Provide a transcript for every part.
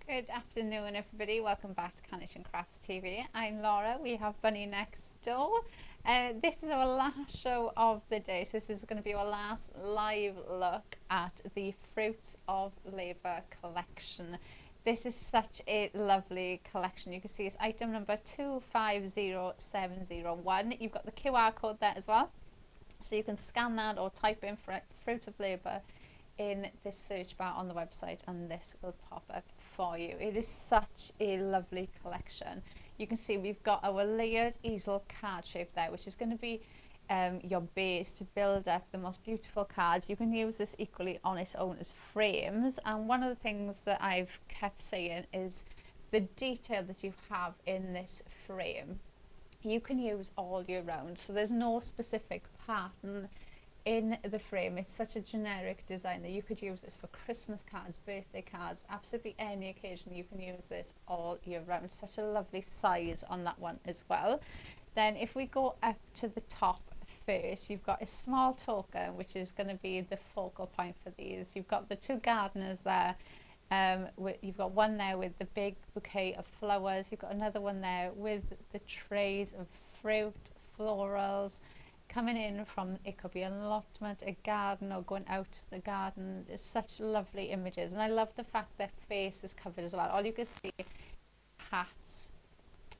Good afternoon, everybody. Welcome back to Carnation Crafts TV. I'm Laura. We have Bunny next door. This is our last show of the day. So this is going to be our last live look at the Fruits of Labour collection. This is such a lovely collection. You can see it's item number 250701. You've got the QR code there as well. So you can scan that or type in Fruit of Labour in this search bar on the website and this will pop up for you. It is such a lovely collection. You can see we've got our layered easel card shape there, which is going to be your base to build up the most beautiful cards. You can use this equally on its own as frames, and one of the things that I've kept saying is the detail that you have in this frame you can use all year round. So there's no specific pattern in the frame. It's such a generic design that you could use this for Christmas cards, birthday cards, absolutely any occasion. You can use this all year round. Such a lovely size on that one as well. Then if we go up to the top first, you've got a small token which is going to be the focal point for these. You've got the two gardeners there. You've got one there with the big bouquet of flowers. You've got another one there with the trays of fruit, florals coming in from, it could be an allotment, a garden, or going out to the garden. It's such lovely images, and I love the fact their face is covered as well. All you can see hats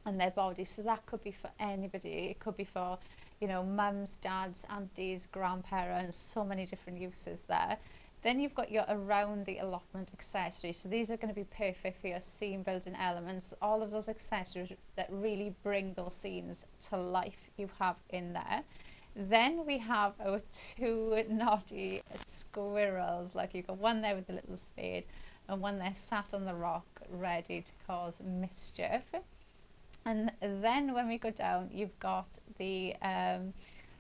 and their body, so that could be for anybody. It could be for, you know, mums, dads, aunties, grandparents, so many different uses there. Then you've got your around the allotment accessories. So these are going to be perfect for your scene building elements. All of those accessories that really bring those scenes to life you have in there. Then we have our two naughty squirrels. Like you've got one there with the little spade and one there sat on the rock ready to cause mischief. And then when we go down, you've got the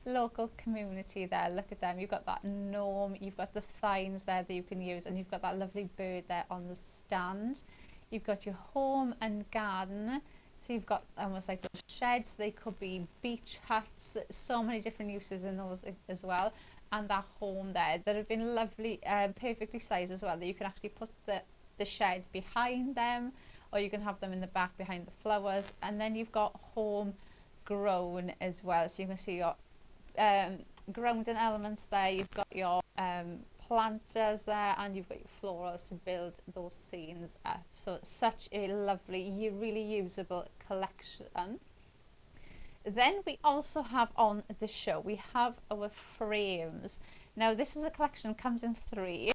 local community there. Look at them. You've got that gnome, you've got the signs there that you can use, and you've got that lovely bird there on the stand. You've got your home and garden. So you've got almost like those sheds. They could be beach huts. So many different uses in those as well. And that home there that have been lovely, perfectly sized as well, that you can actually put the shed behind them, or you can have them in the back behind the flowers. And then you've got home grown as well. So you can see your grounding elements there. You've got your planters there, and you've got your florals to build those scenes up. So it's such a lovely, really usable collection. Then we also have on the show, we have our frames. Now this is a collection, comes in 3,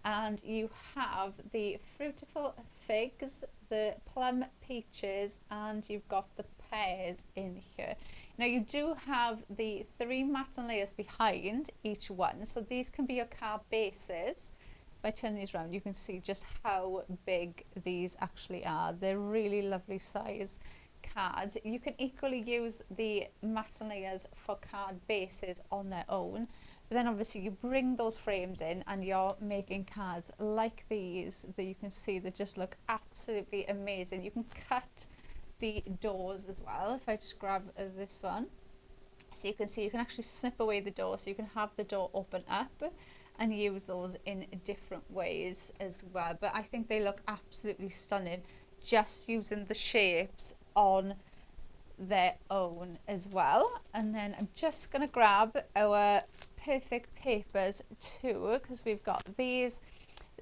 and you have the fruitful figs, the plum peaches, and you've got the pears in here. Now you do have the 3 matte layers behind each one, so these can be your card bases. If I turn these around, you can see just how big these actually are. They're really lovely size cards. You can equally use the matte layers for card bases on their own, but then obviously you bring those frames in and you're making cards like these that you can see that just look absolutely amazing. You can cut the doors as well. If I just grab this one, so you can see you can actually snip away the door, so you can have the door open up and use those in different ways as well. But I think they look absolutely stunning just using the shapes on their own as well. And then I'm just going to grab our perfect papers too, because we've got these.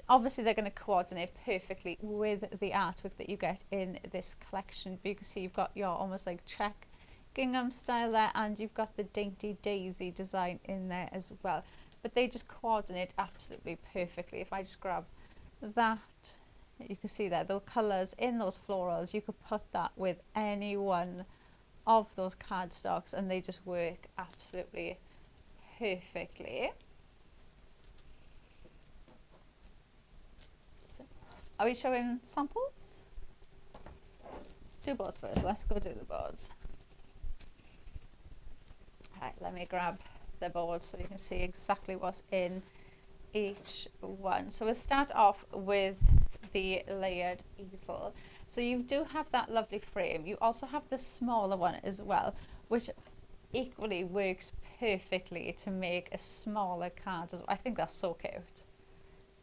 Obviously they're going to coordinate perfectly with the artwork that you get in this collection. But you can see you've got your almost like check gingham style there, and you've got the dainty daisy design in there as well. But they just coordinate absolutely perfectly. If I just grab that, you can see there, the colours in those florals, you could put that with any one of those cardstocks and they just work absolutely perfectly. Are we showing samples? Do boards first. Let's go do the boards. Alright, let me grab the board so you can see exactly what's in each one. So we'll start off with the layered easel. So you do have that lovely frame. You also have the smaller one as well, which equally works perfectly to make a smaller card as well. I think that's so cute.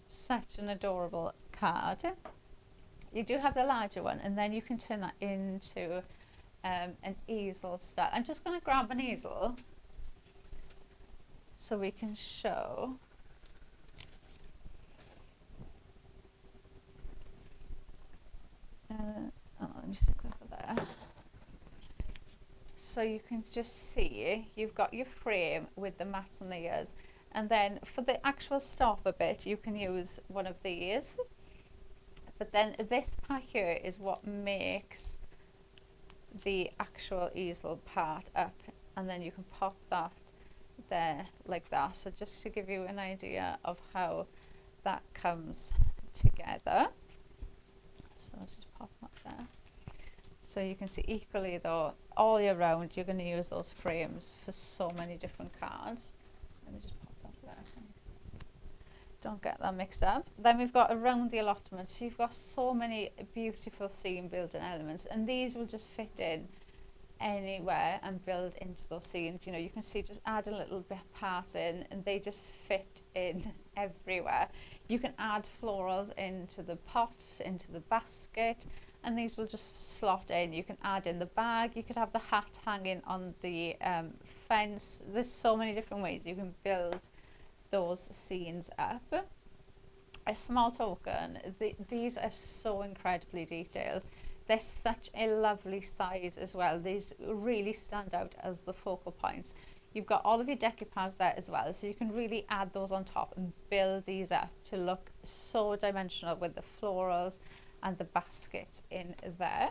Such an adorable card. You do have the larger one, and then you can turn that into an easel style. I'm just going to grab an easel so we can show. Let me stick that there. So you can just see you've got your frame with the mats and the ears, and then for the actual stopper bit you can use one of these, but then this part here is what makes the actual easel part up, and then you can pop that there like that. So just to give you an idea of how that comes together, so let's just pop that there. So you can see equally though, all year round you're going to use those frames for so many different cards. Let me just pop that there so don't get that mixed up. Then we've got around the allotment, so you've got so many beautiful scene building elements, and these will just fit in anywhere and build into those scenes. You know, you can see just add a little bit part in and they just fit in everywhere. You can add florals into the pots, into the basket, and these will just slot in. You can add in the bag, you could have the hat hanging on the fence. There's so many different ways you can build those scenes up. A small token, these are so incredibly detailed. They're such a lovely size as well. These really stand out as the focal points. You've got all of your decoupage there as well, so you can really add those on top and build these up to look so dimensional with the florals and the baskets in there.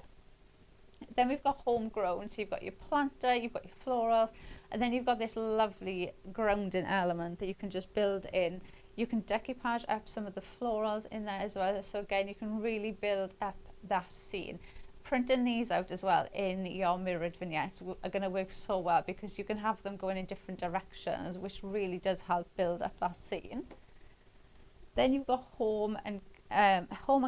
Then we've got homegrown, so you've got your planter, you've got your floral, and then you've got this lovely grounding element that you can just build in. You can decoupage up some of the florals in there as well, so again you can really build up that scene. Printing these out as well in your mirrored vignettes are going to work so well, because you can have them going in different directions, which really does help build up that scene. Then you've got home and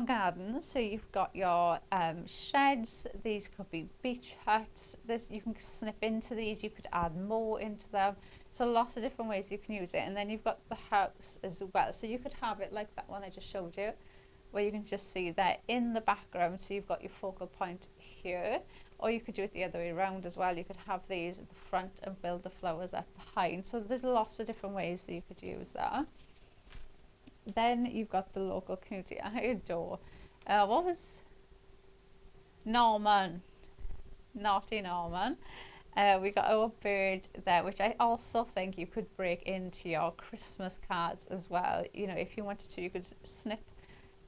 garden, so you've got your sheds. These could be beach huts. You can snip into these, you could add more into them, so lots of different ways you can use it. And then you've got the house as well, so you could have it like that one I just showed you, where you can just see that in the background, so you've got your focal point here, or you could do it the other way around as well. You could have these at the front and build the flowers up behind. So there's lots of different ways that you could use that. Then you've got the local community. I adore. What was Norman? Naughty Norman. We got our bird there, which I also think you could break into your Christmas cards as well. You know, if you wanted to, you could snip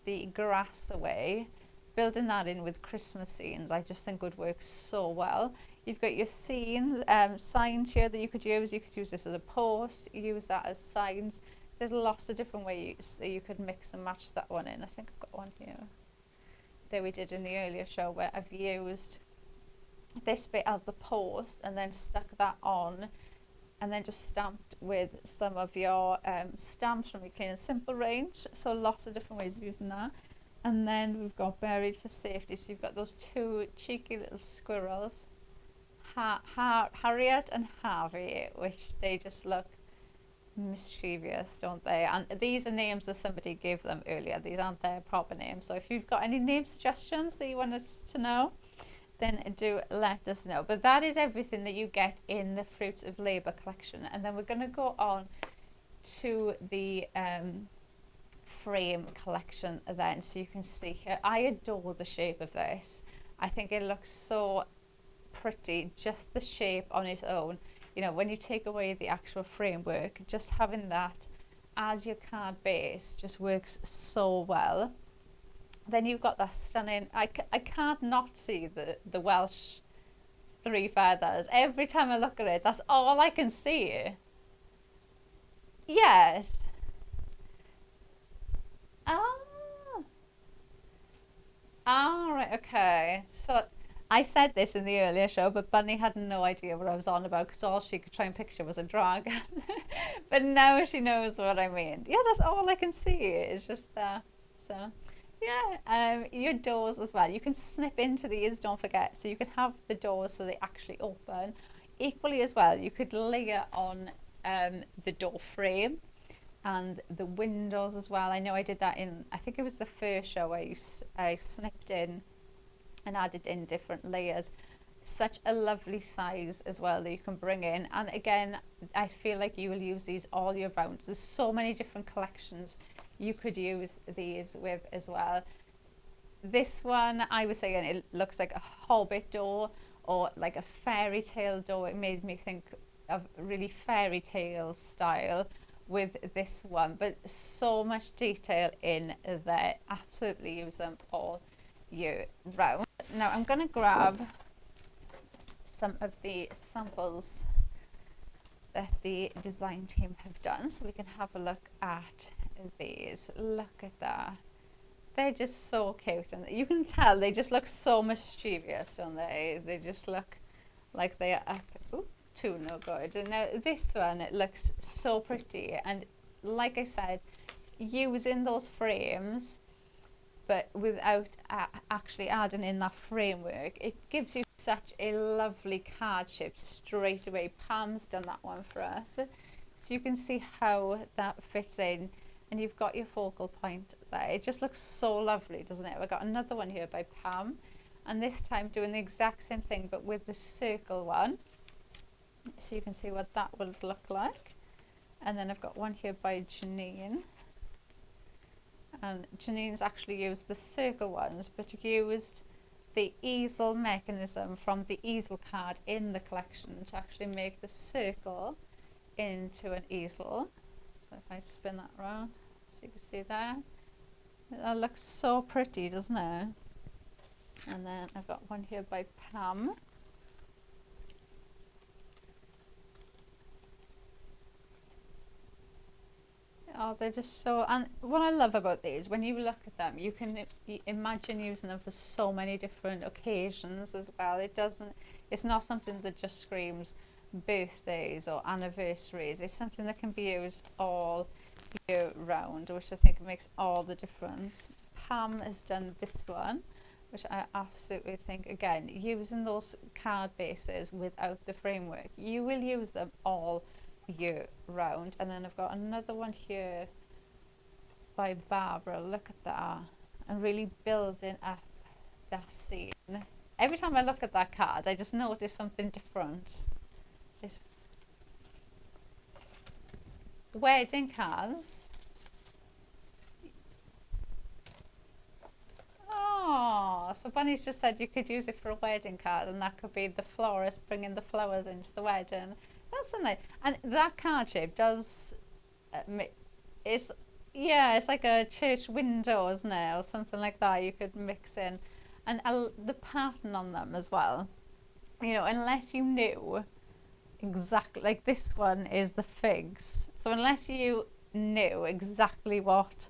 the grass away, building that in with Christmas scenes. I just think would work so well. You've got your scenes, signs here that you could use. You could use this as a post, use that as signs. There's lots of different ways that you could mix and match that one in. I think I've got one here that we did in the earlier show, where I've used this bit as the post and then stuck that on, and then just stamped with some of your stamps from your Clean and Simple range. So lots of different ways of using that. And then we've got buried for safety. So you've got those two cheeky little squirrels, Harriet and Harvey, which they just look mischievous, don't they? And these are names that somebody gave them earlier. These aren't their proper names. So if you've got any name suggestions that you want us to know, then do let us know. But that is everything that you get in the Fruits of Labour collection. And then we're going to go on to the frame collection then, so you can see here. I adore the shape of this. I think it looks so pretty, just the shape on its own. You know, when you take away the actual framework, just having that as your card base just works so well. Then you've got that stunning, I can't not see the Welsh 3 feathers. Every time I look at it, that's all I can see. Yes. Oh. All right, okay. So I said this in the earlier show, but Bunny had no idea what I was on about, because all she could try and picture was a dragon. But now she knows what I mean. Yeah, that's all I can see. It's just that. So yeah, your doors as well. You can snip into these, don't forget. So you can have the doors so they actually open. Equally as well, you could layer on the door frame. and the windows as well. I know I did that in, I think it was the first show where I snipped in and added in different layers. Such a lovely size as well that you can bring in, and again, I feel like you will use these all year round. There's so many different collections you could use these with as well. This one, I was saying, it looks like a hobbit door or like a fairy tale door. It made me think of really fairy tale style with this one, but so much detail in there. Absolutely use them all year round. Now I'm going to grab some of the samples that the design team have done so we can have a look at these. Look at that. They're just so cute, and you can tell they just look so mischievous, don't they? They just look like they are up to no good. And now this one, it looks so pretty, and like I said, using those frames but without actually adding in that framework, it gives you such a lovely card shape straight away. Pam's done that one for us, so you can see how that fits in, and you've got your focal point there. It just looks so lovely, doesn't it? I've got another one here by Pam, and this time doing the exact same thing but with the circle one, so you can see what that would look like. And then I've got one here by Janine, and Janine's actually used the circle ones but used the easel mechanism from the easel card in the collection to actually make the circle into an easel. So if I spin that around, so you can see there, that looks so pretty, doesn't it? And then I've got one here by Pam. Oh, they're just so, and what I love about these, when you look at them, you can imagine using them for so many different occasions as well. It's not something that just screams birthdays or anniversaries. It's something that can be used all year round, which I think makes all the difference. Pam has done this one, which I absolutely think, again, using those card bases without the framework, you will use them all year round. And then I've got another one here by Barbara. Look at that, and really building up that scene. Every time I look at that card, I just notice something different. This wedding cards. Oh, so Bunny's just said you could use it for a wedding card, and that could be the florist bringing the flowers into the wedding. That's a nice, and that card shape does, it's, yeah, it's like a church window, isn't it, or something like that. You could mix in, and the pattern on them as well. You know, unless you knew exactly, like this one is the figs. So unless you knew exactly what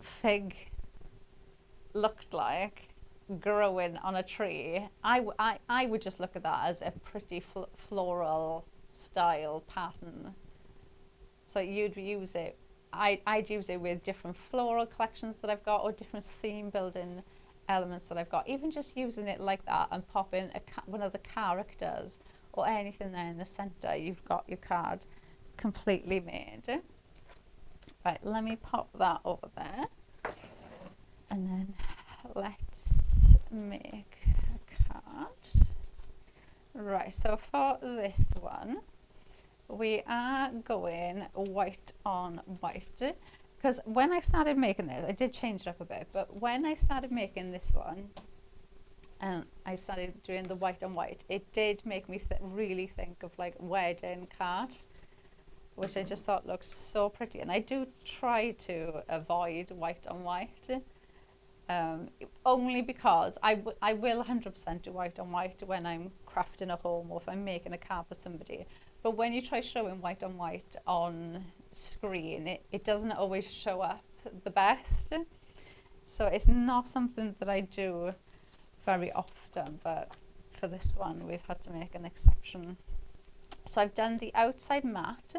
fig looked like growing on a tree, I would just look at that as a pretty floral style pattern. So you'd use it, I'd use it with different floral collections that I've got, or different scene building elements that I've got. Even just using it like that and popping one of the characters or anything there in the center, you've got your card completely made. Right, let me pop that over there, and then let's make a card. Right, so for this one, we are going white on white, because when I started making this, I did change it up a bit, but when I started making this one, and I started doing the white on white, it did make me really think of like wedding card, which I just thought looked so pretty. And I do try to avoid white on white, only because I will 100% do white on white when I'm crafting a home or if I'm making a card for somebody. But when you try showing white on screen, it doesn't always show up the best. So it's not something that I do very often, but for this one we've had to make an exception. So I've done the outside mat,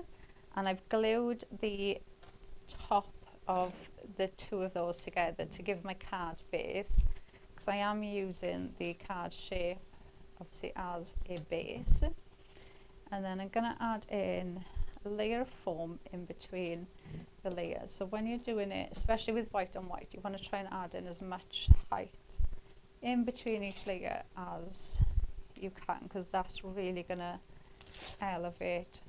and I've glued the top of the two of those together to give my card base, because I am using the card shape obviously as a base. And then I'm going to add in layer of foam in between the layers. So when you're doing it, especially with white on white, you want to try and add in as much height in between each layer as you can, because that's really going to elevate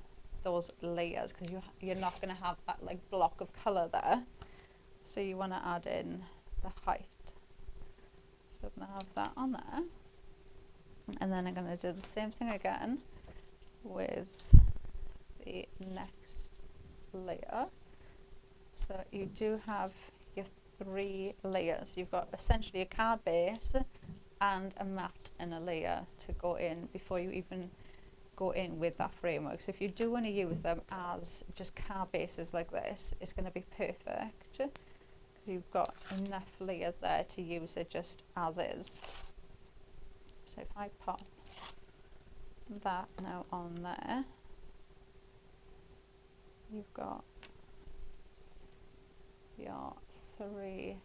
those layers, because you're not going to have that like block of colour there. So you want to add in the height. So I'm going to have that on there, and then I'm going to do the same thing again with the next layer. So you do have your 3 layers. You've got essentially a card base and a mat and a layer to go in before you even go in with that framework. So if you do want to use them as just card bases like this, it's going to be perfect. You've got enough layers there to use it just as is. So if I pop that now on there, you've got your 3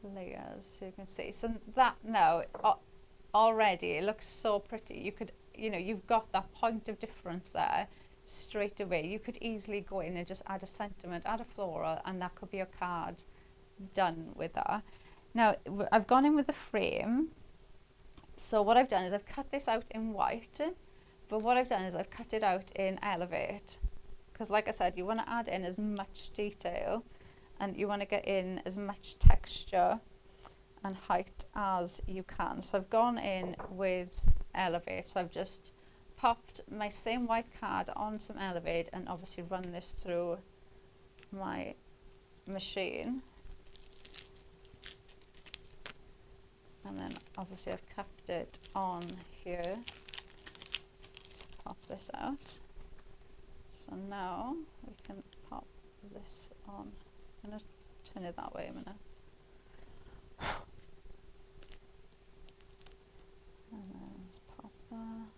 layers, so you can see. So that now already it looks so pretty. You could, you know, you've got that point of difference there straight away. You could easily go in and just add a sentiment, add a floral, and that could be a card done with that. Now I've gone in with the frame. So what I've done is I've cut this out in white, but what I've done is I've cut it out in Elevate, because like I said, you want to add in as much detail and you want to get in as much texture and height as you can. So I've gone in with Elevate. So I've just popped my same white card on some Elevate and obviously run this through my machine. And then obviously I've kept it on here to pop this out. So now we can pop this on. I'm going to turn it that way a minute. And then let's pop that.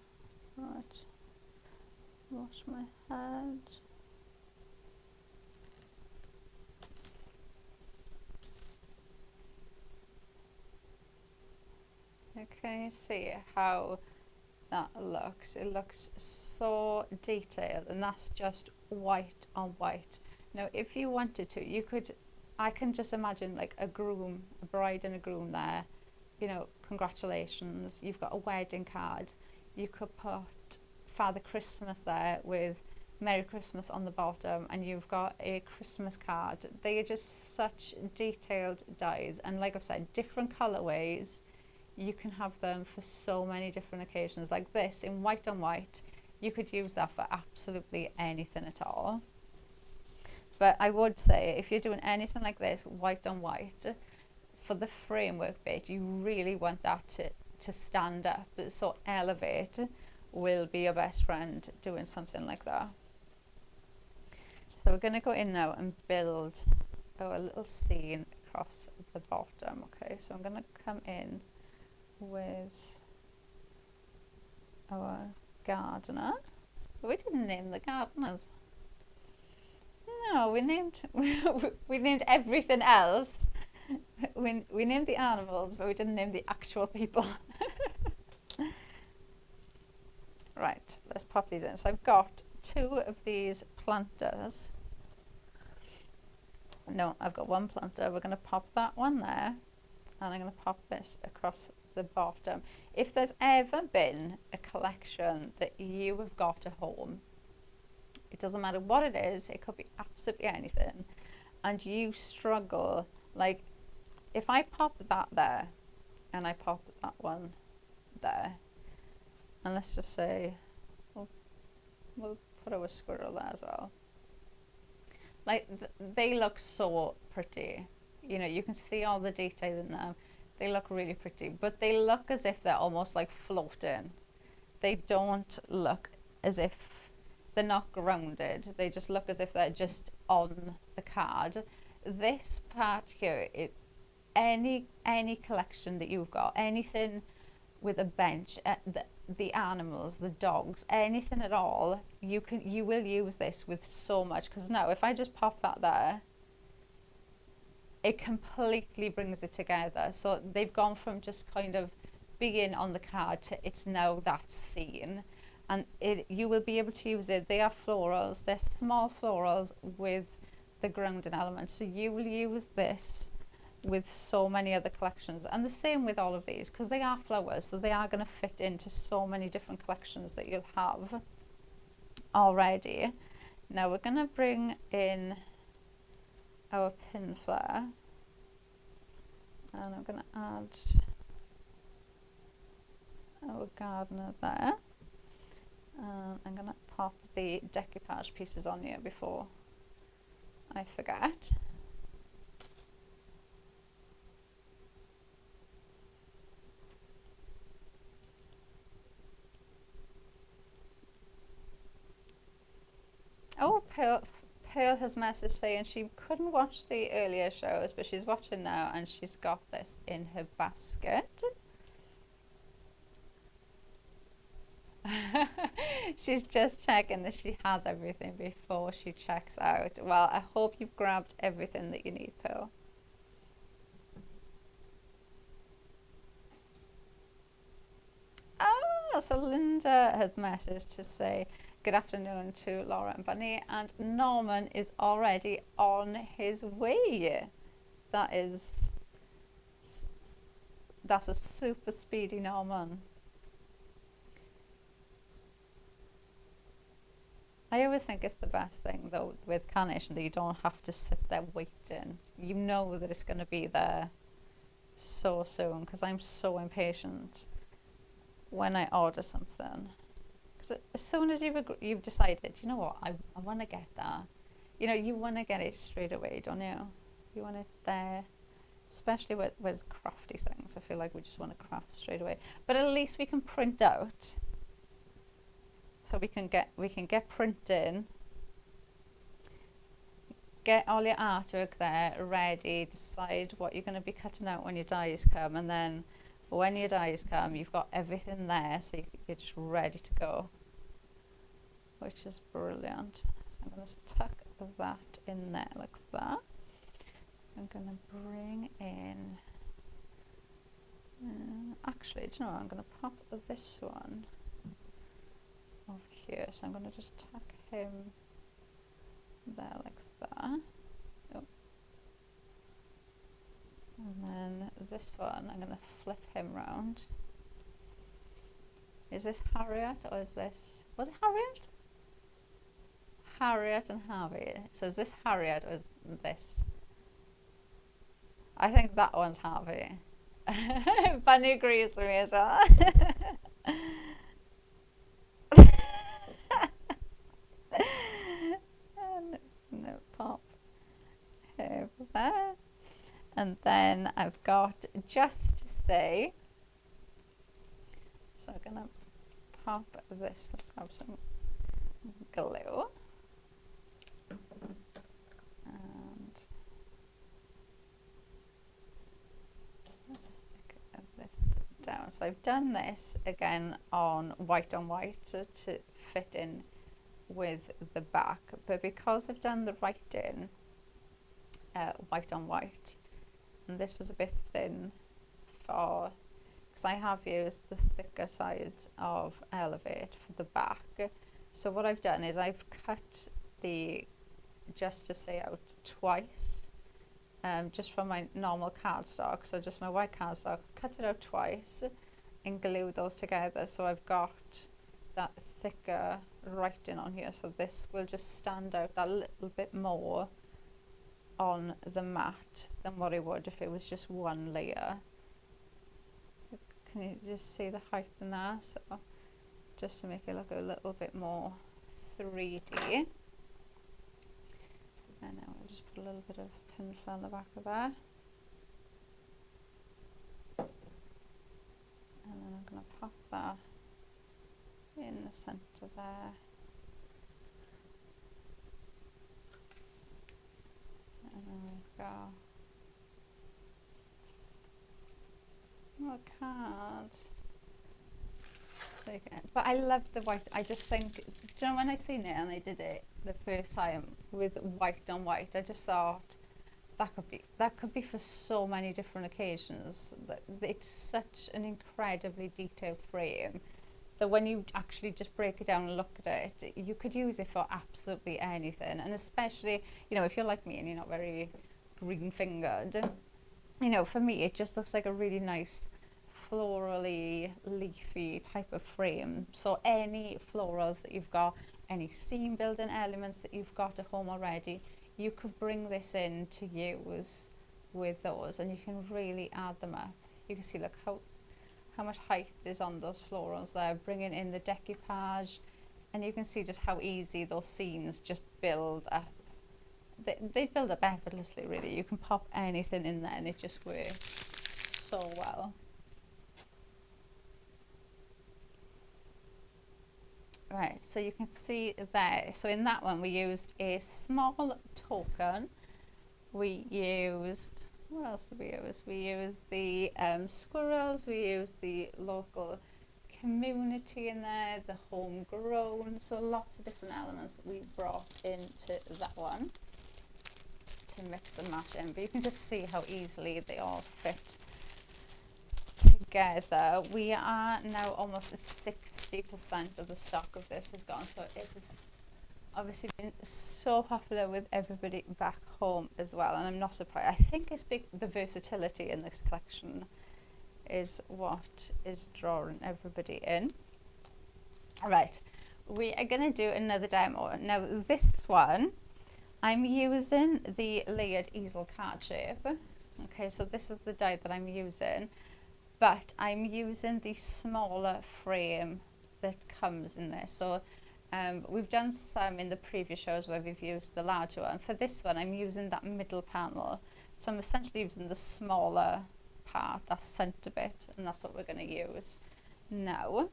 Right. Wash my head. Okay, see how that looks. It looks so detailed, and that's just white on white. Now if you wanted to, you could, I can just imagine like a groom, a bride and a groom there, you know, congratulations, you've got a wedding card. You could put Father Christmas there with Merry Christmas on the bottom, and you've got a Christmas card. They are just such detailed dies, and like I've said, different colorways. You can have them for so many different occasions. Like this in white on white, you could use that for absolutely anything at all. But I would say if you're doing anything like this white on white, for the framework bit, you really want that to stand up. So Elevate will be your best friend doing something like that. So we're going to go in now and build our little scene across the bottom. Okay, so I'm going to come in with our gardener. We didn't name the gardeners. No, we named we named everything else. We named the animals, but we didn't name the actual people. Right, let's pop these in. So I've got 2 of these planters. No, I've got 1 planter. We're going to pop that one there, and I'm going to pop this across the bottom. If there's ever been a collection that you have got at home, it doesn't matter what it is, it could be absolutely anything, and you struggle, like if I pop that there and I pop that one there, and let's just say we'll put our squirrel there as well, like they look so pretty, you know, you can see all the detail in them. They look really pretty, but they look as if they're almost like floating. They don't look as if they're not grounded. They just look as if they're just on the card. This part here, any collection that you've got, anything with a bench, the animals, the dogs, anything at all, you will use this with so much. Because now if I just pop that there, it completely brings it together. So they've gone from just kind of being on the card to it's now that scene. and you will be able to use it. They are florals, they're small florals with the grounding element, so you will use this with so many other collections, and the same with all of these, because they are flowers, so they are going to fit into so many different collections that you'll have already. Now we're going to bring in our pin flare, and I'm going to add our gardener there. I'm going to pop the decoupage pieces on here before I forget. Oh, Pearl has messaged saying she couldn't watch the earlier shows, but she's watching now and she's got this in her basket. She's just checking that she has everything before she checks out. Well, I hope you've grabbed everything that you need, Pearl. Ah, so Linda has messaged to say good afternoon to Laura and Bunny, and Norman is already on his way. That's a super speedy Norman. I always think it's the best thing though with carnation, that you don't have to sit there waiting. You know that it's going to be there so soon, because I'm so impatient when I order something. Because as soon as you've decided, you know what, I want to get that. You know, you want to get it straight away, don't you? You want it there, especially with crafty things. I feel like we just want to craft straight away. But at least we can print out. So we can get printing, get all your artwork there ready, decide what you're going to be cutting out when your dies come, and then when your dies come, you've got everything there, so you're just ready to go, which is brilliant. So I'm going to tuck that in there like that. I'm going to bring in, actually, do you know what? I'm going to pop this one over here, so I'm going to just tuck him there like that. Oh. And then this one, I'm going to flip him round. Is this Harriet, or is this, was it Harriet? Harriet and Harvey. So is this Harriet, or is this? I think that one's Harvey. Bunny agrees with me as well. No, pop over there. And then I've got Just to Say. So I'm going to pop this, let's grab some glue. And let's stick this down. So I've done this again on white to fit in with the back, but because I've done the writing white on white, and this was a bit thin for, because I have used the thicker size of Elevate for the back. So what I've done is I've cut the Just to Say out twice, just from my normal cardstock, so just my white cardstock, cut it out twice and glued those together, so I've got that thicker writing on here, so this will just stand out that little bit more on the mat than what it would if it was just one layer. So can you just see the height in there? So just to make it look a little bit more 3D. And now we'll just put a little bit of pin flare on the back of there. And then I'm going to pop that in the centre there. And then we've got more cards. But I love the white. I just think, do you know, when I seen it and I did it the first time with white on white, I just thought that could be for so many different occasions. That it's such an incredibly detailed frame that when you actually just break it down and look at it, you could use it for absolutely anything. And especially, you know, if you're like me and you're not very green fingered, you know, for me it just looks like a really nice florally leafy type of frame. So any florals that you've got, any seam building elements that you've got at home already, you could bring this in to use with those, and you can really add them up. You can see, look how much height is on those florals there, bringing in the decoupage, and you can see just how easy those seams just build up. They build up effortlessly, really. You can pop anything in there and it just works so well. Right, so you can see there, so in that one we used a small token. We used, what else did we use? We used the squirrels, we used the local community in there, the homegrown, so lots of different elements that we brought into that one to mix and match in. But you can just see how easily they all fit together. We are now almost at 60% of the stock of this has gone, so it has obviously been so popular with everybody back home as well, and I'm not surprised. I think it's the versatility in this collection is what is drawing everybody in. Right, we are going to do another demo. Now this one, I'm using the layered easel card shape. Okay, so this is the die that I'm using, but I'm using the smaller frame that comes in there. So we've done some in the previous shows where we've used the larger one. For this one, I'm using that middle panel. So I'm essentially using the smaller part, that centre bit, and that's what we're going to use now.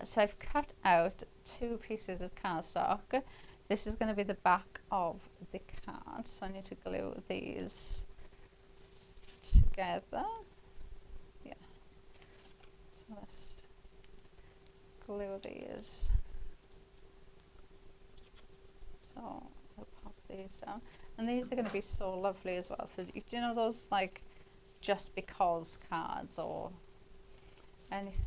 So I've cut out 2 pieces of cardstock. This is going to be the back of the card, so I need to glue these together. Yeah. So let's glue these. So I'll pop these down, and these are going to be so lovely as well for, do you know, those like just because cards or anything.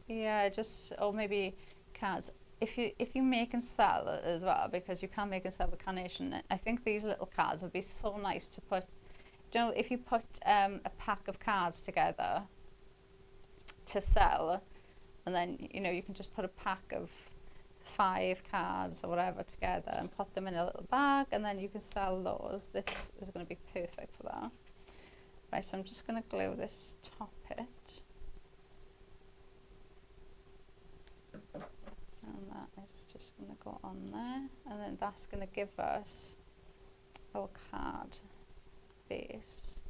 Yeah, just, or maybe cards if you make and sell as well, because you can make and sell with carnation. I think these little cards would be so nice to put, you know, if you put a pack of cards together to sell, and then, you know, you can just put a pack of 5 cards or whatever together and put them in a little bag, and then you can sell those. This is going to be perfect for that. Right, so I'm just going to glue this top bit, and that is just going to go on there, and then that's going to give us our card base.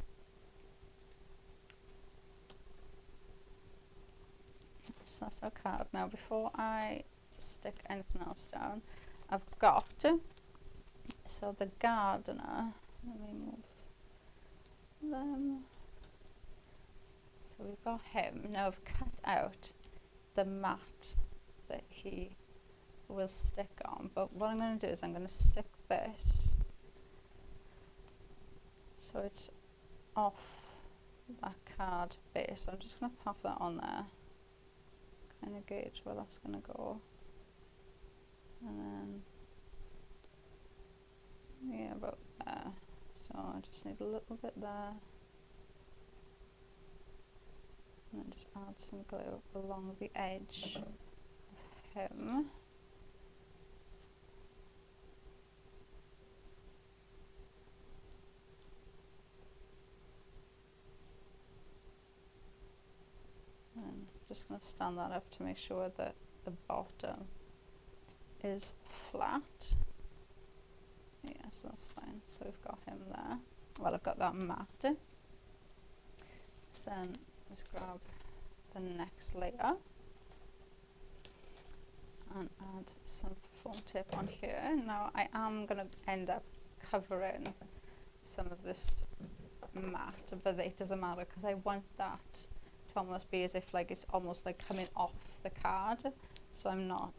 So that's our card. Now before I stick anything else down, I've got, so the gardener, let me move them. So we've got him. Now I've cut out the mat that he will stick on, but what I'm going to do is I'm going to stick this so it's off that card base. So I'm just going to pop that on there, kind of gauge where that's going to go, and then yeah, about there. So I just need a little bit there, and then just add some glue along the edge of him. And I'm just going to stand that up to make sure that the bottom is flat. Yes, that's fine. So we've got him there. Well, I've got that mat. So then let's grab the next layer and add some foam tape on here. Now I am going to end up covering some of this mat, but it doesn't matter because I want that to almost be as if like it's almost like coming off the card. So I'm not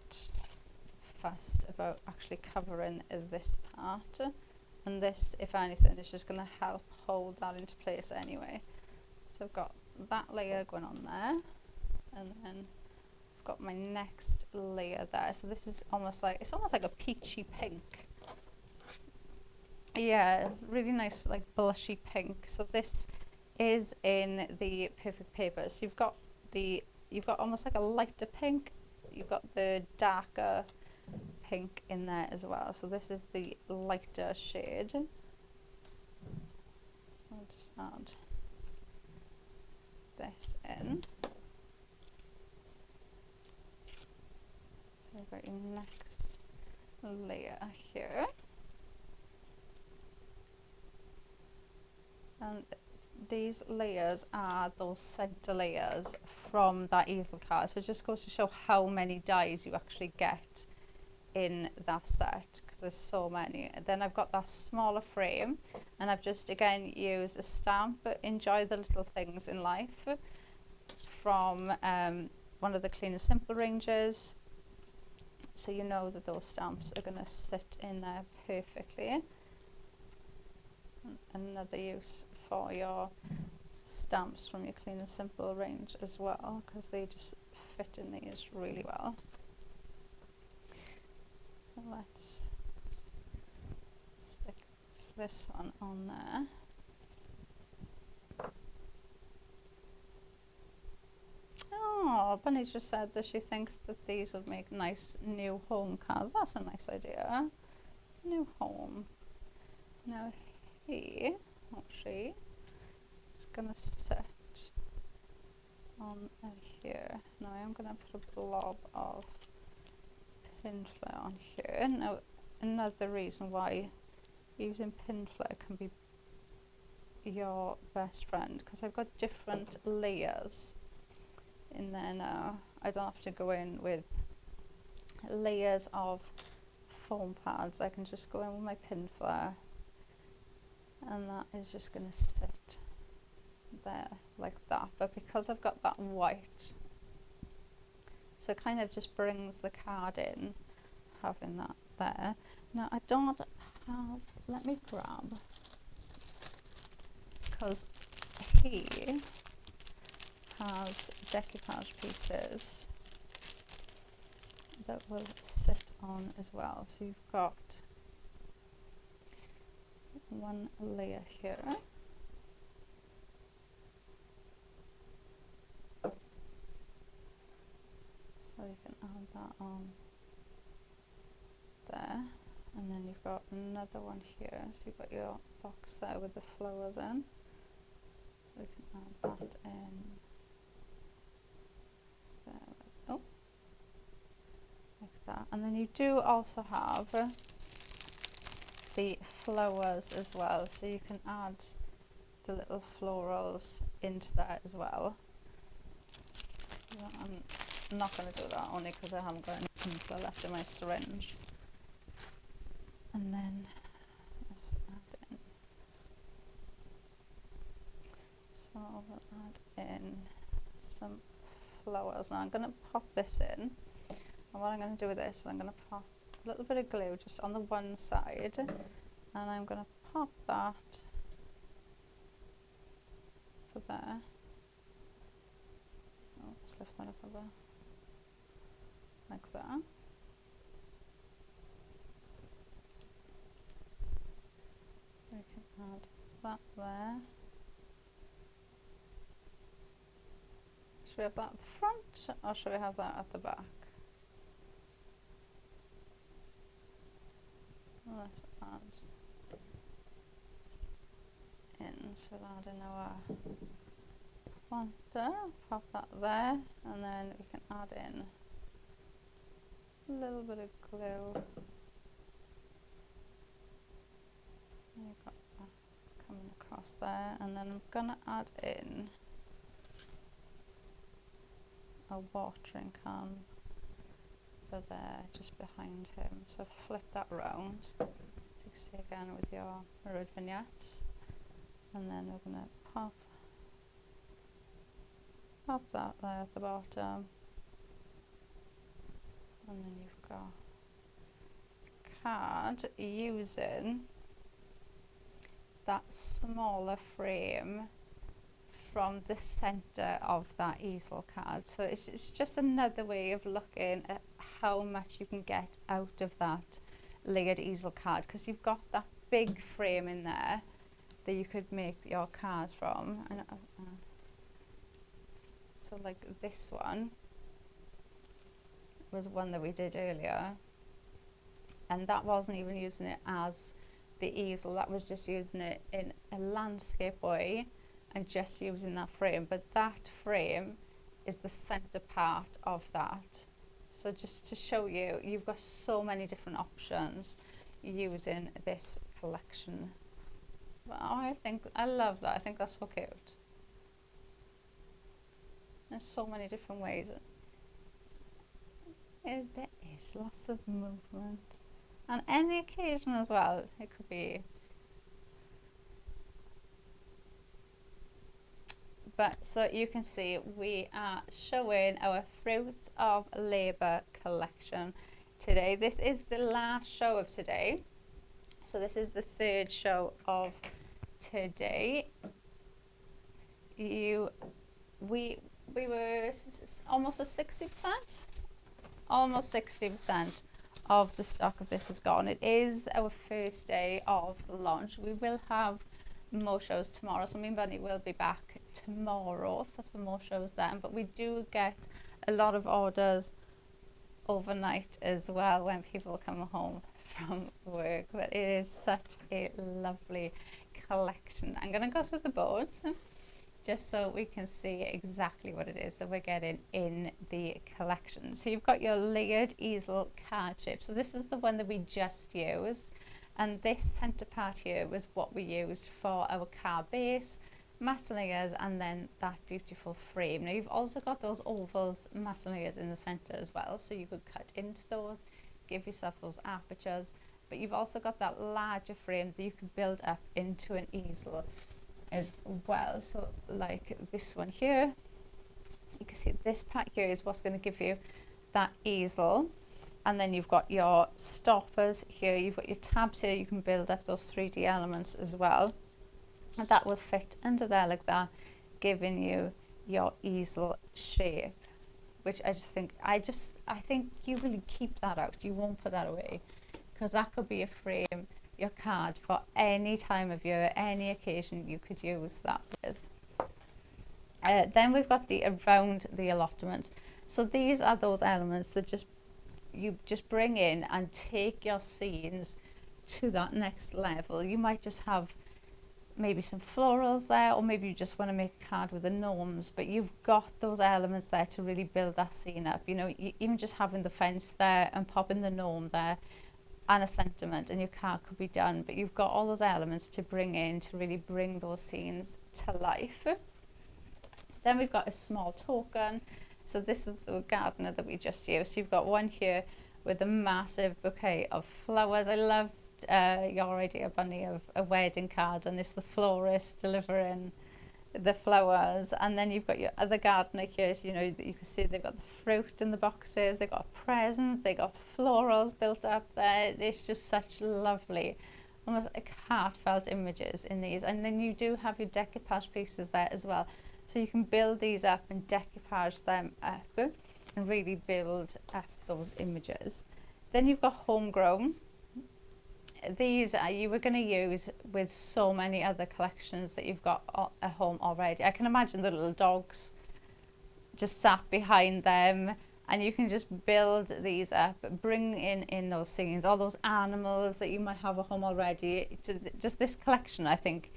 fussed about actually covering this part, and this, if anything, is just going to help hold that into place anyway. So I've got that layer going on there, and then got my next layer there. So this is almost like, it's almost like a peachy pink. Yeah, really nice, like blushy pink. So this is in the Perfect Paper. So you've got almost like a lighter pink. You've got the darker pink in there as well. So this is the lighter shade. So I'll just add this in. So we've got your next layer here. And these layers are those center layers from that easel card. So it just goes to show how many dies you actually get in that set, because there's so many. And then I've got that smaller frame, and I've just again used a stamp, Enjoy the Little Things in Life, from one of the Clean and Simple ranges. So you know that those stamps are going to sit in there perfectly. Another use for your stamps from your Clean and Simple range as well, because they just fit in these really well. So let's stick this one on there. Oh, Bunny's just said that she thinks that these would make nice new home cards. That's a nice idea. New home. Now he or she is going to sit on here. Now I am going to put a blob of Pinflair on here. Now another reason why using Pinflair can be your best friend, because I've got different layers in there now. I don't have to go in with layers of foam pads. I can just go in with my Pinflair, and that is just going to sit there like that. But because I've got that white, so it kind of just brings the card in, having that there. Now I don't have, let me grab, because he has decoupage pieces that will sit on as well. So you've got one layer here. So you can add that on there. And then you've got another one here. So you've got your box there with the flowers in. So you can add that in there. Oh, like that. And then you do also have the flowers as well, so you can add the little florals into that as well. I'm not going to do that only because I haven't got any Pinflair left in my syringe. And then let's add in. So we'll add in some flowers. Now I'm going to pop this in. And what I'm going to do with this is I'm going to pop a little bit of glue just on the one side, and I'm going to pop that for there. Oh, just lift that up a bit, like that. We can add that there. Should we have that at the front, or should we have that at the back? Let's add in, so we'll add in our planter, pop that there, and then we can add in a little bit of glue. You've got that coming across there, and then I'm going to add in a watering can for there, just behind him. So flip that round, so you can see again with your mirrored vignettes, and then we're going to pop that there at the bottom, and then you've got a card using that smaller frame from the center of that easel card. So it's just another way of looking at how much you can get out of that layered easel card, because you've got that big frame in there that you could make your cards from. And so like this one was one that we did earlier, and that wasn't even using it as the easel, that was just using it in a landscape way and just using that frame. But that frame is the center part of that. So just to show you, you've got so many different options using this collection. Well, I love that. I think that's so cute. There's so many different ways. There is lots of movement. On any occasion as well, it could be. But so you can see we are showing our Fruits of Labour collection today. This is the last show of today. So this is the third show of today. We were almost at 60%, almost 60% of the stock of this is gone. It is our first day of launch. We will have more shows tomorrow, so me and Bunny will be back tomorrow for some more shows then. But we do get a lot of orders overnight as well when people come home from work. But it is such a lovely collection. I'm going to go through the boards just so we can see exactly what it is that we're getting in the collection. So you've got your layered easel card shape. So this is the one that we just used, and this center part here was what we used for our card base, matte layers, and then that beautiful frame. Now you've also got those ovals matte layers in the center as well, so you could cut into those, give yourself those apertures, but you've also got that larger frame that you could build up into an easel as well. So like this one here, so you can see this part here is what's going to give you that easel. And then you've got your stoppers here, you've got your tabs here, you can build up those 3D elements as well, and that will fit under there like that, giving you your easel shape, which I think you will keep that out, you won't put that away, because that could be a frame, your card, for any time of year, any occasion you could use that with. Then we've got the around the allotment. So these are those elements that you just bring in and take your scenes to that next level. You might just have maybe some florals there, or maybe you just want to make a card with the gnomes, but you've got those elements there to really build that scene up. You know, even just having the fence there and popping the gnome there and a sentiment, and your card could be done. But you've got all those elements to bring in to really bring those scenes to life. Then we've got a small token. So this is the gardener that we just used. So you've got one here with a massive bouquet of flowers. I loved your idea, Bunny, of a wedding card, and it's the florist delivering the flowers. And then you've got your other gardener here. So, you know, you can see they've got the fruit in the boxes, they've got a present, they've got florals built up there. It's just such lovely, almost like heartfelt images in these. And then you do have your decoupage pieces there as well. So you can build these up and decoupage them up and really build up those images. Then you've got homegrown. These you were going to use with so many other collections that you've got at home already. I can imagine the little dogs just sat behind them, and you can just build these up, bring in those scenes, all those animals that you might have at home already. Just this collection, I think,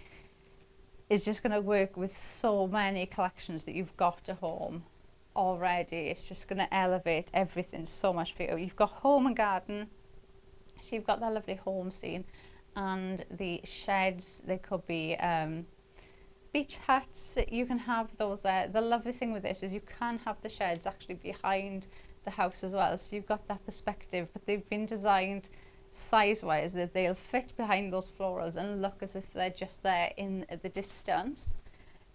is just going to work with so many collections that you've got at home already. It's just going to elevate everything so much for you. You've got home and garden, so you've got that lovely home scene, and the sheds, they could be beach huts, you can have those there. The lovely thing with this is you can have the sheds actually behind the house as well, so you've got that perspective, but they've been designed size-wise that they'll fit behind those florals and look as if they're just there in the distance.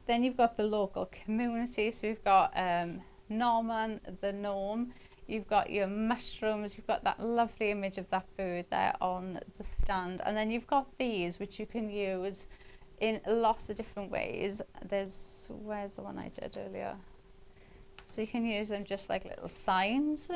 Then you've got the local community, so we've got Norman the gnome, you've got your mushrooms, you've got that lovely image of that bird there on the stand, and then you've got these which you can use in lots of different ways. Where's the one I did earlier? So you can use them just like little signs,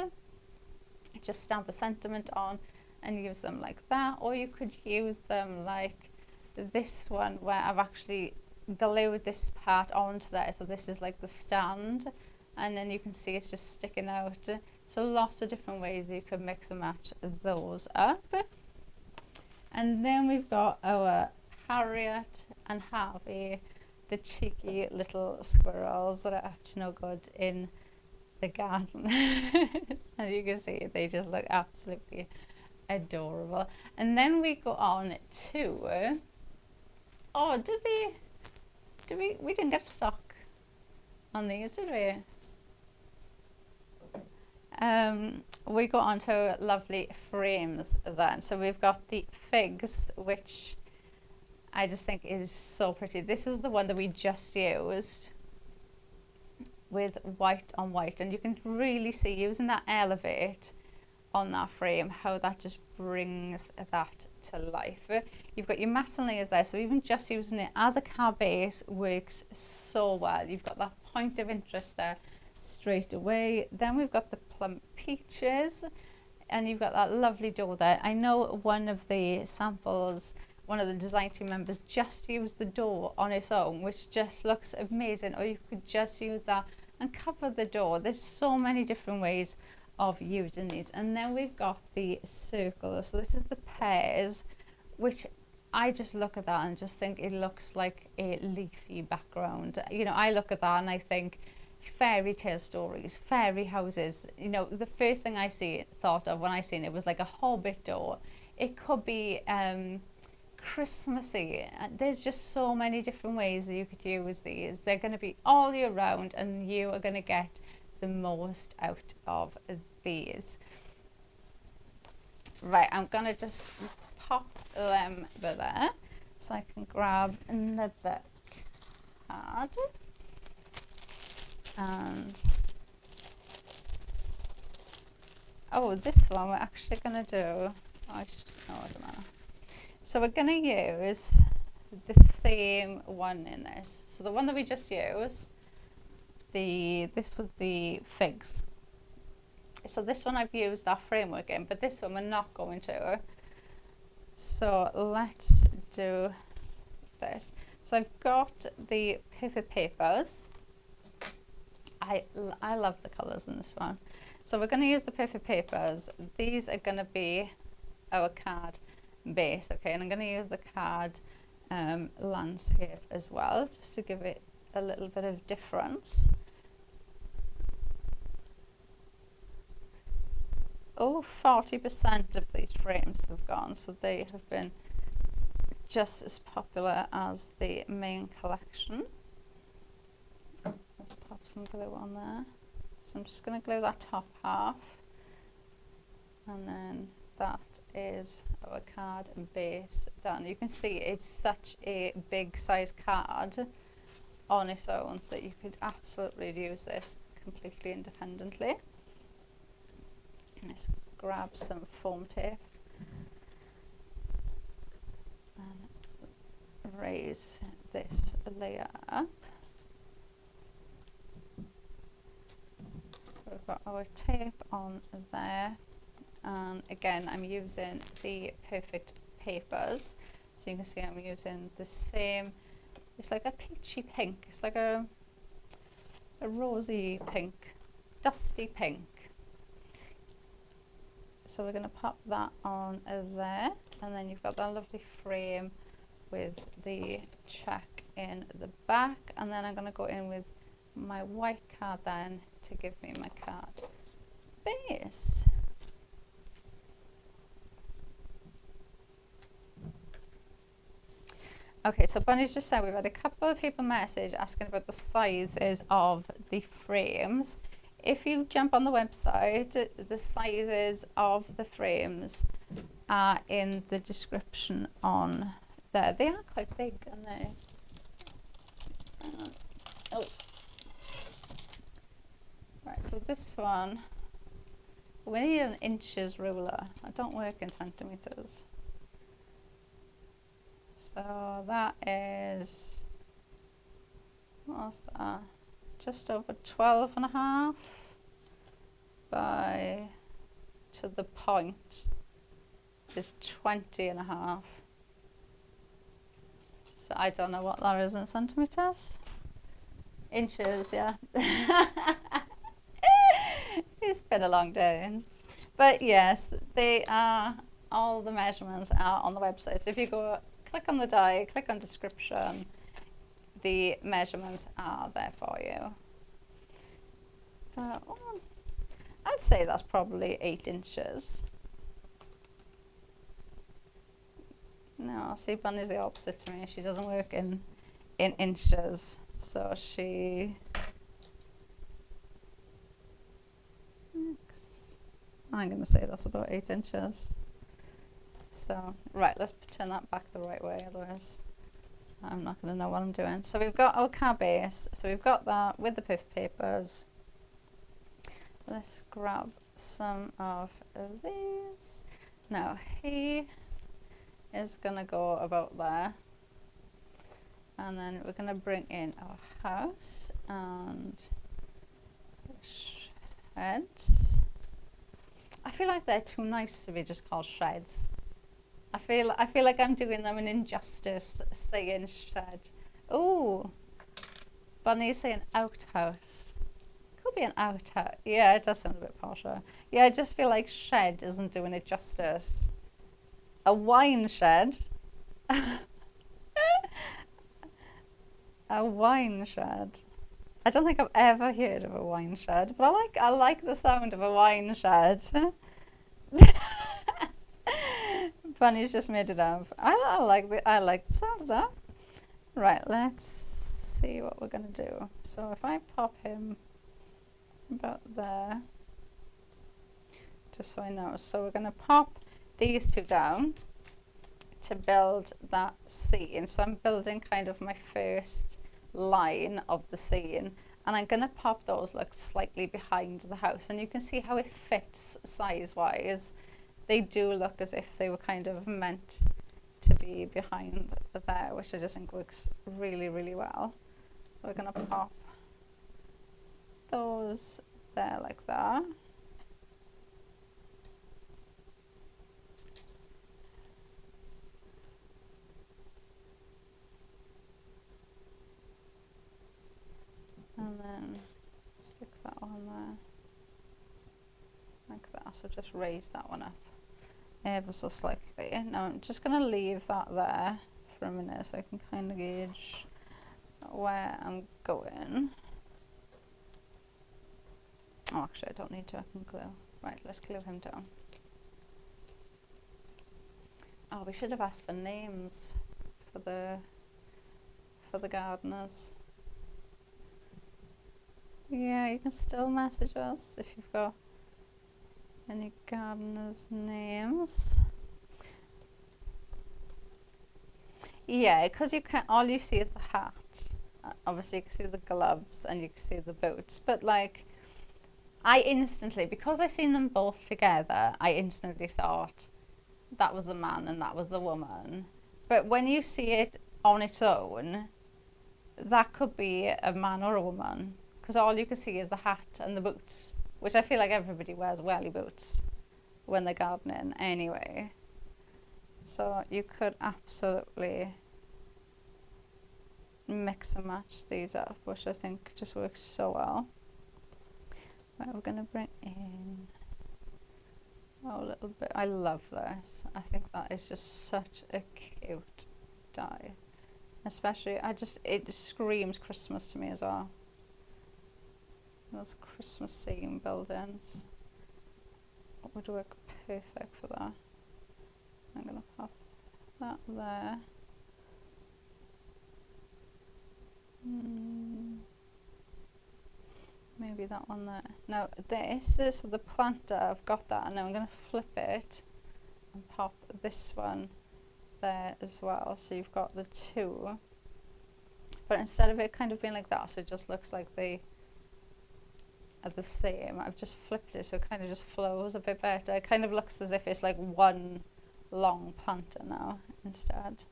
just stamp a sentiment on and use them like that, or you could use them like this one where I've actually glued this part onto there. So this is like the stand, and then you can see it's just sticking out. So lots of different ways you can mix and match those up. And then we've got our Harriet and Harvey, the cheeky little squirrels that are up to no good in the garden. As you can see, they just look absolutely adorable. And then we go on to, oh, we didn't get stock on these, did we? We go on to lovely frames then. So we've got the figs, which I just think is so pretty. This is the one that we just used with white on white, and you can really see using that Elevate on that frame how that just brings that to life. You've got your matte layers there, so even just using it as a card base works so well. You've got that point of interest there straight away. Then we've got the plum peaches, and you've got that lovely door there. I know one of the samples, one of the design team members just used the door on its own, which just looks amazing, or you could just use that and cover the door. There's so many different ways of using these. And then we've got the circles. So this is the pears, which I just look at that and just think it looks like a leafy background. You know, I look at that and I think fairy tale stories, fairy houses. You know, the first thing I thought of when I seen it was like a hobbit door. It could be Christmassy. There's just so many different ways that you could use these. They're going to be all year round, and you are going to get the most out of these. Right, I'm going to just pop them there so I can grab another card. And oh, this one we're actually going to do, oh, it doesn't matter. So we're going to use the same one in this. So the one that we just used, this was the figs. So this one I've used that framework in, but this one we're not going to. So let's do this. So I've got the Perfect Papers. I love the colours in this one. So we're going to use the Perfect Papers. These are going to be our card base, okay, and I'm going to use the card landscape as well, just to give it a little bit of difference. Oh, 40% of these frames have gone, so they have been just as popular as the main collection. Let's pop some glue on there. So I'm just going to glue that top half, and then that is our card base done. You can see it's such a big size card on its own that you could absolutely use this completely independently. Let's grab some foam tape and raise this layer up. So we've got our tape on there. And again, I'm using the Perfect Papers. So you can see I'm using the same, it's like a peachy pink. It's like a rosy pink, dusty pink. So we're going to pop that on there. And then you've got that lovely frame with the check in the back. And then I'm going to go in with my white card then to give me my card base. Okay, so Bunny's just said we've had a couple of people message asking about the sizes of the frames. If you jump on the website, the sizes of the frames are in the description on there. They are quite big, aren't they? Oh. Right, so this one, we need an inches ruler. I don't work in centimetres. So that is, what's that? Just over 12.5 by, to the point is 20.5. So I don't know what that is in centimeters. Inches, yeah. It's been a long day. But yes, they are, all the measurements are on the website. So if you go, click on the die, click on description, the measurements are there for you. But I'd say that's probably 8 inches. No, see, Bunny's the opposite to me. She doesn't work in inches. So she... I'm going to say that's about 8 inches. So, right, let's turn that back the right way, otherwise I'm not going to know what I'm doing. So we've got our car base. So we've got that with the piff papers. Let's grab some of these. Now, he is going to go about there. And then we're going to bring in our house and sheds. I feel like they're too nice to be just called sheds. I feel like I'm doing them an injustice saying shed. Ooh, Bunny's saying outhouse. Could be an outhouse. Yeah, it does sound a bit posher. Yeah, I just feel like shed isn't doing it justice. A wine shed. A wine shed. I don't think I've ever heard of a wine shed, but I like the sound of a wine shed. Bunny's just made it up. I like the sound of that. Right, let's see what we're gonna do. So if I pop him about there, just so I know. So we're gonna pop these two down to build that scene. So I'm building kind of my first line of the scene, and I'm gonna pop those like slightly behind the house, and you can see how it fits size wise. They do look as if they were kind of meant to be behind there, which I just think works really, really well. So we're gonna pop those there like that. And then stick that on there, like that. So just raise that one up ever so slightly. Now I'm just going to leave that there for a minute so I can kind of gauge where I'm going. Oh, actually I don't need to, I can glue. Right, let's glue him down. Oh, we should have asked for names for the gardeners. Yeah, you can still message us if you've got any gardeners' names. Yeah, because you can, all you see is the hat. Obviously you can see the gloves and you can see the boots, but like I instantly, because I seen them both together, I instantly thought that was a man and that was a woman. But when you see it on its own, that could be a man or a woman, because all you can see is the hat and the boots, which I feel like everybody wears welly boots when they're gardening anyway. So you could absolutely mix and match these up, which I think just works so well. Right, we're going to bring in a little bit. I love this. I think that is just such a cute die. Especially, it screams Christmas to me as well. Those Christmas theme buildings would work perfect for that. I'm going to pop that there. Maybe that one there. Now this is the planter, I've got that, and now I'm going to flip it and pop this one there as well. So you've got the two. But instead of it kind of being like that, so it just looks like they are the same, I've just flipped it so it kind of just flows a bit better. It kind of looks as if it's like one long planter now instead.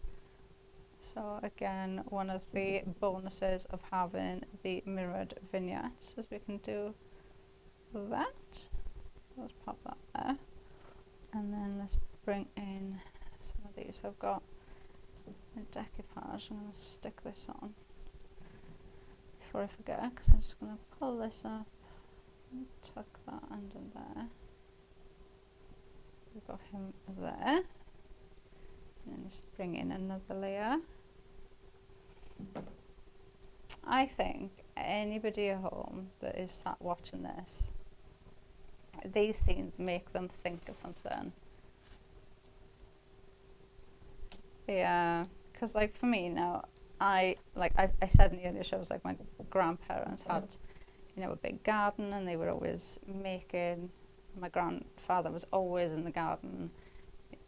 So again, one of the bonuses of having the mirrored vignettes is we can do that. Let's pop that there. And then let's bring in some of these. I've got a decoupage. I'm going to stick this on before I forget, because I'm just going to pull this up and tuck that under there. We've got him there. And then just bring in another layer. I think anybody at home that is sat watching this, these scenes make them think of something. Yeah, because like for me now, I said in the earlier shows, like my grandparents had, you know, a big garden, and they were always making. My grandfather was always in the garden,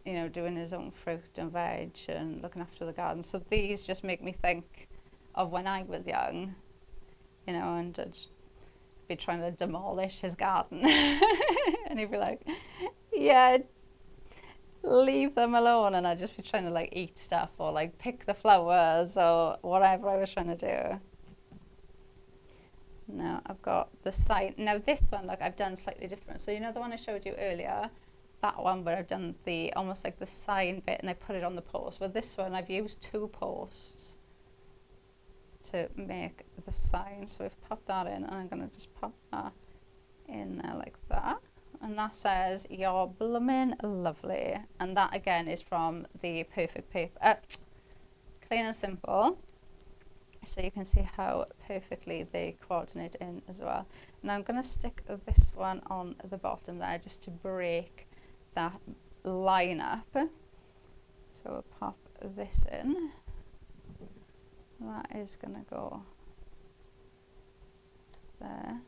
you know, doing his own fruit and veg and looking after the garden. So these just make me think of when I was young, you know, and I'd be trying to demolish his garden. And he'd be like, yeah, leave them alone. And I'd just be trying to like eat stuff or like pick the flowers or whatever I was trying to do. Now I've got the side. Now this one, like I've done slightly different. So you know the one I showed you earlier? That one where I've done the almost like the sign bit and I put it on the post. Well, this one I've used 2 posts to make the sign. So we've popped that in, and I'm going to just pop that in there like that. And that says, "You're bloomin' lovely." And that again is from the Perfect Paper. Clean and Simple. So you can see how perfectly they coordinate in as well. Now I'm going to stick this one on the bottom there just to break that line up. So we'll pop this in. That is going to go there.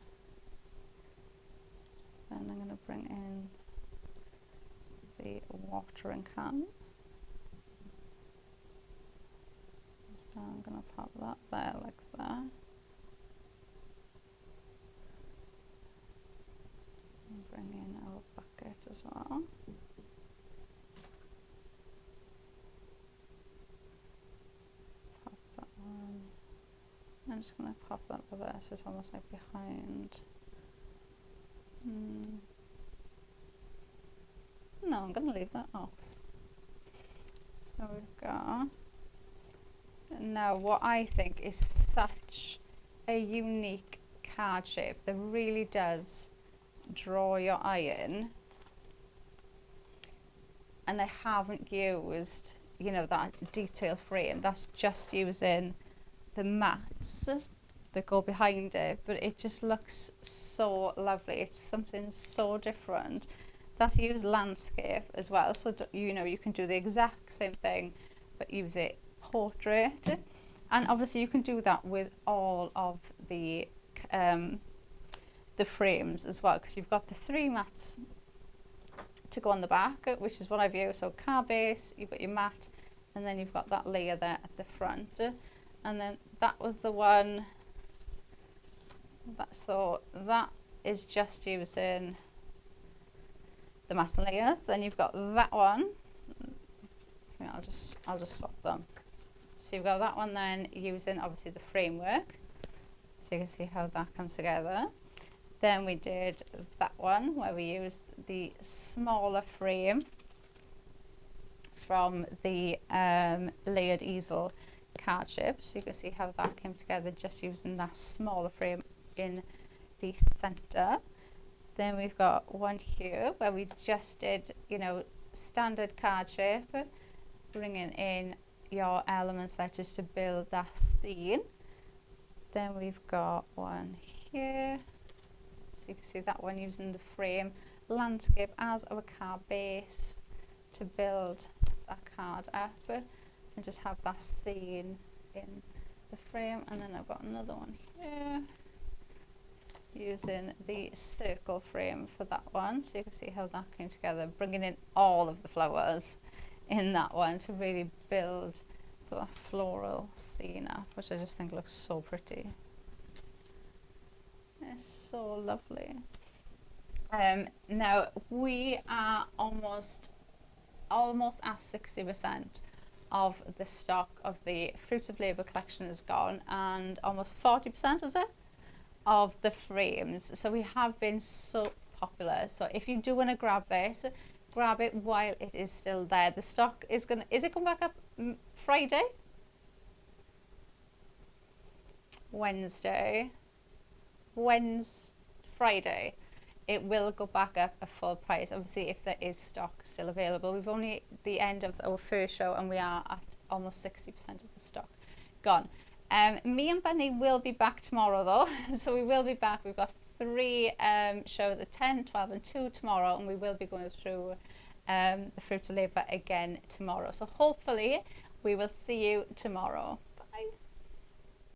Then I'm going to bring in the watering can. So I'm going to pop that there like that. And bring in our bucket as well. Pop that one. I'm just going to pop that over there so it's almost like behind. No, I'm going to leave that off. So we've got. Now what I think is such a unique card shape that really does draw your eye in, and I haven't used, you know, that detail frame. That's just using the mats that go behind it, but it just looks so lovely. It's something so different. That's used landscape as well, so you know, you can do the exact same thing but use it portrait. And obviously you can do that with all of the frames as well, because you've got the 3 mats to go on the back, which is what I've used. So card base, you've got your mat, and then you've got that layer there at the front. And then that was the one so that is just using the mats and layers. Then you've got that one. I'll just swap them. So you've got that one then using obviously the framework, so you can see how that comes together. Then we did that one where we used the smaller frame from the layered easel card shape, so you can see how that came together just using that smaller frame in the center. Then we've got one here where we just did, you know, standard card shape, bringing in your elements there just to build that scene. Then we've got one here, so you can see that one using the frame landscape as our card base to build that card up and just have that scene in the frame. And then I've got another one here using the circle frame for that one, so you can see how that came together, bringing in all of the flowers in that one to really build the floral scene up, which I just think looks so pretty. It's so lovely. Now we are almost at 60% of the stock of the Fruits of Labour collection is gone, and almost 40%, was it, of the frames. So we have been so popular. So if you do want to grab this, grab it while it is still there. The stock is it coming back up Friday? Friday. It will go back up a full price, obviously, if there is stock still available. We've only the end of our first show and we are at almost 60% of the stock gone. Me and Bunny will be back tomorrow though. So we will be back. We've got 3 shows at 10, 12 and 2 tomorrow, and we will be going through the Fruits of Labour again tomorrow. So hopefully we will see you tomorrow.